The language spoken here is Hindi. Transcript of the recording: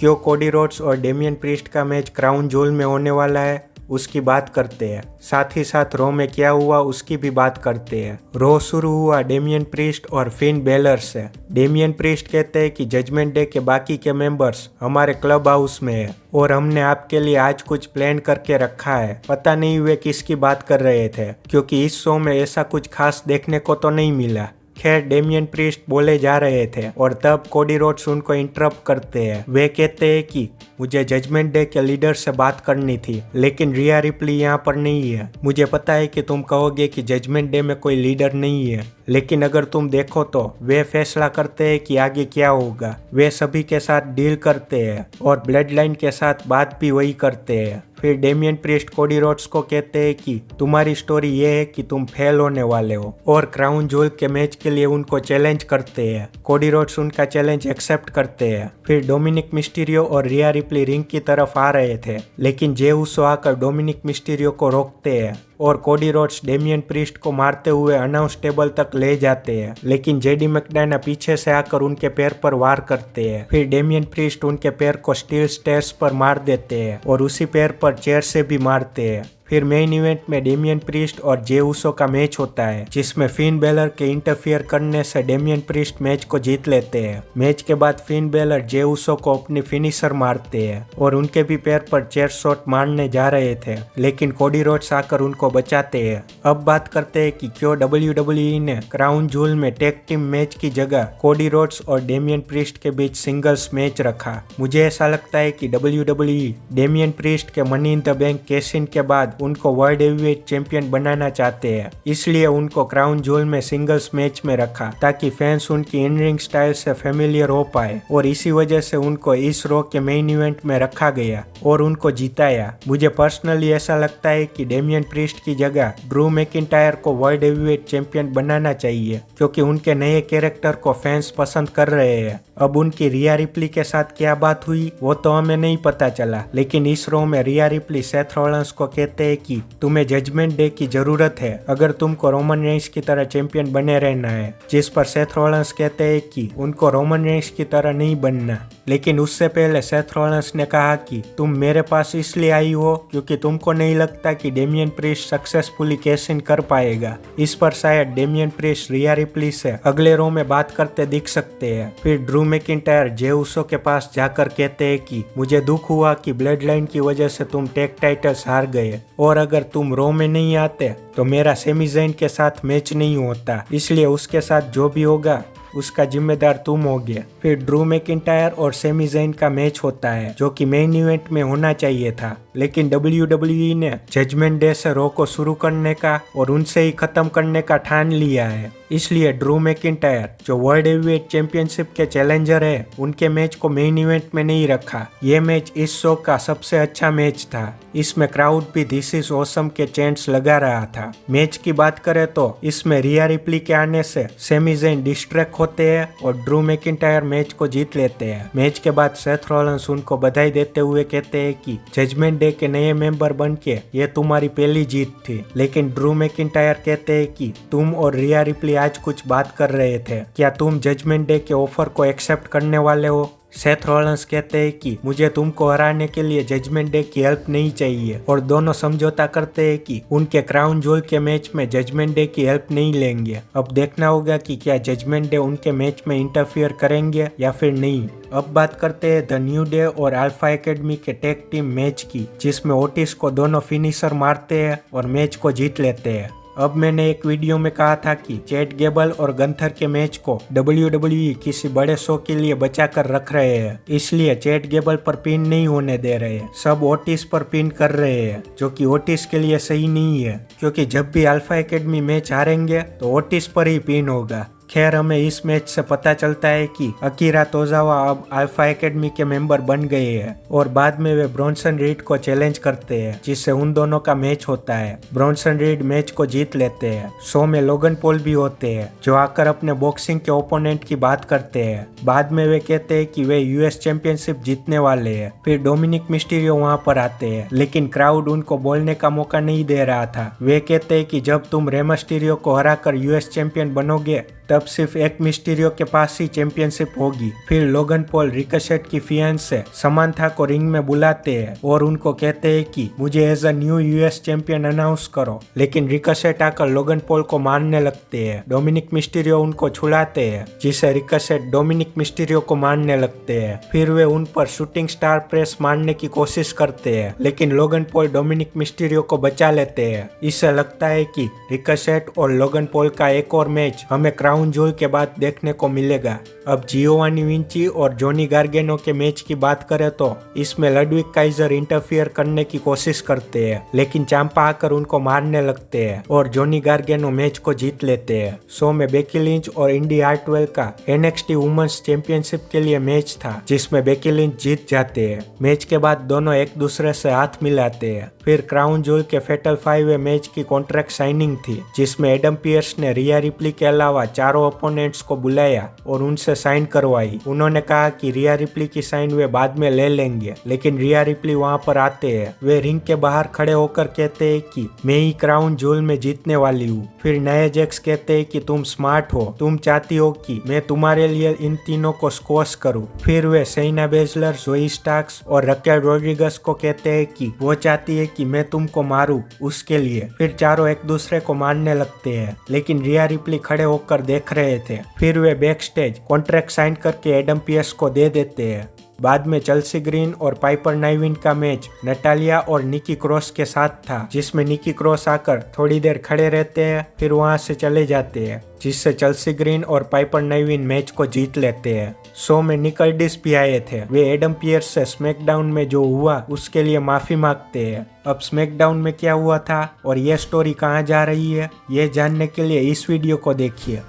क्यों कोडी रोड्स और डेमियन प्रीस्ट का मैच क्राउन जूल में होने वाला है उसकी बात करते हैं। साथ ही साथ रो में क्या हुआ उसकी भी बात करते हैं। रो शुरू हुआ डेमियन प्रीस्ट और फिन बेलर से। डेमियन प्रीस्ट कहते हैं कि जजमेंट डे के बाकी के मेंबर्स हमारे क्लब हाउस में है और हमने आपके लिए आज कुछ प्लान करके रखा है। पता नहीं वे किसकी बात कर रहे थे क्योंकि इस शो में ऐसा कुछ खास देखने को तो नहीं मिला। खैर डेमियन प्रीस्ट बोले जा रहे थे और तब कोडी रोड्स उनको इंटरप्ट करते हैं। वे कहते हैं कि मुझे जजमेंट डे के लीडर से बात करनी थी लेकिन रिया रिप्ली यहाँ पर नहीं है। मुझे पता है कि तुम कहोगे कि जजमेंट डे में कोई लीडर नहीं है, लेकिन अगर तुम देखो तो वे फैसला करते हैं कि आगे क्या होगा। वे सभी के साथ डील करते हैं और ब्लड लाइन के साथ बात भी वही करते हैं। फिर डेमियन प्रीस्ट कोडी रोड्स को कहते हैं कि तुम्हारी स्टोरी ये है कि तुम फेल होने वाले हो और क्राउन जूल के मैच के लिए उनको चैलेंज करते हैं। कोडी रोड्स उनका चैलेंज एक्सेप्ट करते हैं। फिर डोमिनिक मिस्टीरियो और रिया रिप्ली रिंग की तरफ आ रहे थे लेकिन जे उसो आकर डोमिनिक मिस्टीरियो को रोकते हैं और कोडी रोड्स डेमियन प्रीस्ट को मारते हुए अनाउंस टेबल तक ले जाते हैं, लेकिन जेडी मैकडायना पीछे से आकर उनके पैर पर वार करते हैं। फिर डेमियन प्रीस्ट उनके पैर को स्टील स्टेयर्स पर मार देते हैं और उसी पैर पर चेयर से भी मारते हैं। फिर मेन इवेंट में डेमियन प्रीस्ट और जे उसो का मैच होता है जिसमें फिन बेलर के इंटरफियर करने से डेमियन प्रीस्ट मैच को जीत लेते हैं। मैच के बाद फिन बेलर जे उसो को अपनी फिनिशर मारते हैं और उनके भी पैर पर चेयर शॉट मारने जा रहे थे लेकिन कोडी रोड्स आकर उनको बचाते हैं। अब बात करते हैं कि क्यों WWE ने क्राउन जूल में टैग टीम मैच की जगह कोडी रोड्स और डेमियन प्रीस्ट के बीच सिंगल्स मैच रखा। मुझे ऐसा लगता है कि WWE डेमियन प्रीस्ट के money in the bank cash in के बाद उनको वर्ल्ड हेवीवेट चैंपियन बनाना चाहते हैं, इसलिए उनको क्राउन जूल में सिंगल्स मैच में रखा ताकि फैंस उनकी इन रिंग स्टाइल से फेमिलियर हो पाए और इसी वजह से उनको इस रो के मेन इवेंट में रखा गया और उनको जिताया। मुझे पर्सनली ऐसा लगता है कि डेमियन प्रीस्ट की जगह ड्रू मैकिंटायर को वर्ल्ड हेवीवेट चैंपियन बनाना चाहिए क्योंकि उनके नए कैरेक्टर को फैंस पसंद कर रहे हैं। अब उनकी रिया रिप्ली के साथ क्या बात हुई वो तो हमें नहीं पता चला, लेकिन इस रो में रिया रिप्ली सेथ रॉलिंस को कहते हैं कि तुम्हें जजमेंट डे की जरूरत है अगर तुमको रोमन रेंस की तरह चैंपियन बने रहना है, जिस पर सेथ रॉलिंस कहते हैं कि उनको रोमन रेंस की तरह नहीं बनना। लेकिन उससे पहले सेथ रॉलिंस ने कहा कि तुम मेरे पास इसलिए आई हो क्योंकि तुमको नहीं लगता कि Damien priest successfully cash in कर पाएगा। इस पर शायद डेमियन प्रीस्ट रिया रिप्ली से अगले रो में बात करते दिख सकते हैं। फिर ड्रू मैकिंटायर जे उसो के पास जाकर कहते हैं कि मुझे दुख हुआ कि ब्लड लाइन की वजह से तुम टैग टाइटल्स हार गए और अगर तुम रो में नहीं आते तो मेरा सेमी ज़ाइन के साथ मैच नहीं होता, इसलिए उसके साथ जो भी होगा उसका जिम्मेदार तुम होगे। फिर ड्रू मैकिंटायर और सेमी ज़ाइन का मैच होता है जो कि मेन इवेंट में होना चाहिए था, लेकिन WWE ने जजमेंट डे से रो को शुरू करने का और उनसे ही खत्म करने का ठान लिया है, इसलिए ड्रू मैकिंटायर जो वर्ल्ड हेवीवेट चैंपियनशिप के चैलेंजर है उनके मैच को मेन इवेंट में नहीं रखा। ये मैच इस शो का सबसे अच्छा मैच था। इसमें क्राउड भी दिस इज ऑसम के चैंट्स लगा रहा था। मैच की बात करें तो इसमें रिया रिप्ली के आने से सेमी ज़ाइन डिस्ट्रैक्ट होते हैं और ड्रू मैकिंटायर मैच को जीत लेते हैं। मैच के बाद सेथ रॉलिंस उनको बधाई देते हुए कहते हैं कि जजमेंट डे के नए मेंबर बनके ये तुम्हारी पहली जीत थी, लेकिन ड्रू मैकिंटायर कहते हैं कि तुम और रिया रिप्ली आज कुछ बात कर रहे थे, क्या तुम जजमेंट डे के ऑफर को एक्सेप्ट करने वाले हो? सेथ रॉलिंस कहते हैं कि मुझे तुमको हराने के लिए जजमेंट डे की हेल्प नहीं चाहिए और दोनों समझौता करते हैं कि उनके क्राउन जूल के मैच में जजमेंट डे की हेल्प नहीं लेंगे। अब देखना होगा कि क्या जजमेंट डे उनके मैच में इंटरफियर करेंगे या फिर नहीं। अब बात करते हैं द न्यू डे और अल्फा एकेडमी के टैग टीम मैच की, जिसमें ओटिस को दोनों फिनिशर मारते हैं और मैच को जीत लेते हैं। अब मैंने एक वीडियो में कहा था कि चैट गेबल और गंथर के मैच को WWE किसी बड़े शो के लिए बचा कर रख रहे हैं, इसलिए चैट गेबल पर पिन नहीं होने दे रहे हैं, सब ओटिस पर पिन कर रहे हैं, जो कि ओटिस के लिए सही नहीं है क्योंकि जब भी अल्फा एकेडमी मैच हारेंगे तो ओटिस पर ही पिन होगा। खैर हमें इस मैच से पता चलता है कि अकीरा तोजावा अब अल्फा एकेडमी के मेंबर बन गए हैं और बाद में वे ब्रॉन्सन रीड को चैलेंज करते हैं, जिससे उन दोनों का मैच होता है। ब्रॉन्सन रीड मैच को जीत लेते हैं। शो में लोगन पॉल भी होते हैं जो आकर अपने बॉक्सिंग के ओपोनेंट की बात करते हैं। बाद में वे कहते हैं कि वे यूएस चैंपियनशिप जीतने वाले हैं। फिर डोमिनिक मिस्टीरियो वहां पर आते हैं, लेकिन क्राउड उनको बोलने का मौका नहीं दे रहा था। वे कहते हैं कि जब तुम रे मिस्टीरियो को हराकर यूएस चैंपियन बनोगे तब सिर्फ एक मिस्टीरियो के पास ही चैंपियनशिप होगी। फिर लोगन पॉल रिकोशेट की फियांसे समांथा को रिंग में बुलाते हैं और उनको कहते हैं कि मुझे as a new US champion announce करो, लेकिन रिकोशेट आकर लोगन पॉल को मारने लगते हैं। डोमिनिक मिस्टीरियो उनको छुड़ाते हैं, जिसे रिकोशेट डोमिनिक मिस्टीरियो को मारने लगते हैं। फिर वे उन पर शूटिंग स्टार प्रेस मारने की कोशिश करते हैं, लेकिन लोगन पॉल डोमिनिक मिस्टीरियो को बचा लेते हैं। इससे लगता है कि रिकोशेट और लोगन पॉल का एक और मैच हमें क्राउन जूल के बाद देखने को मिलेगा। अब जियोवानी विंची और जॉनी गार्गेनो के मैच की बात करें तो इसमें लडविग काइजर इंटरफियर करने की कोशिश करते हैं, लेकिन चांपा आकर उनको मारने लगते हैं और जॉनी गार्गेनो मैच को जीत लेते हैं। शो में बेकी लिंच और इंडी हार्टवेल का NXT वुमेन्स चैंपियनशिप के लिए मैच था, जिसमें बेकी लिंच जीत जाते हैं। मैच के बाद दोनों एक दूसरे से हाथ मिलाते हैं। फिर क्राउन जूल के फेटल 5 मैच की कॉन्ट्रैक्ट साइनिंग थी, जिसमें एडम पियर्स ने रिया रिप्ली के अलावा चारों ओपोनेंट्स को बुलाया और उनसे साइन करवाई। उन्होंने कहा कि रिया रिप्ली की साइन वे बाद में ले लेंगे, लेकिन रिया रिप्ली वहां पर आते हैं। वे रिंग के बाहर खड़े होकर कहते हैं कि मैं ही क्राउन जूल में जीतने वाली हूँ। फिर नए जैक्स कहते हैं कि तुम स्मार्ट हो, तुम चाहती हो कि मैं तुम्हारे लिए इन तीनों को स्क्वॉश करूँ। फिर वे शेयना बेजलर, जोई स्टार्क्स और रकेल रोड्रिगस को कहते हैं कि वो चाहती है कि मैं तुमको मारूं उसके लिए। फिर चारों एक दूसरे को मारने लगते हैं, लेकिन रिया रिप्ली खड़े होकर देख रहे थे। फिर वे बैक स्टेज कॉन्ट्रैक्ट साइन करके एडम पियर्स को दे देते हैं। बाद में चेल्सी ग्रीन और पाइपर नाइविन का मैच नटालिया और निकी क्रॉस के साथ था, जिसमें निकी क्रॉस आकर थोड़ी देर खड़े रहते हैं, फिर वहां से चले जाते हैं, जिससे चेल्सी ग्रीन और पाइपर नाइविन मैच को जीत लेते हैं। शो में निकल डिस भी आए थे। वे एडम पियर्स से स्मैकडाउन में जो हुआ उसके लिए माफी मांगते हैं। अब स्मैकडाउन में क्या हुआ था और ये स्टोरी कहाँ जा रही है, ये जानने के लिए इस वीडियो को देखिए।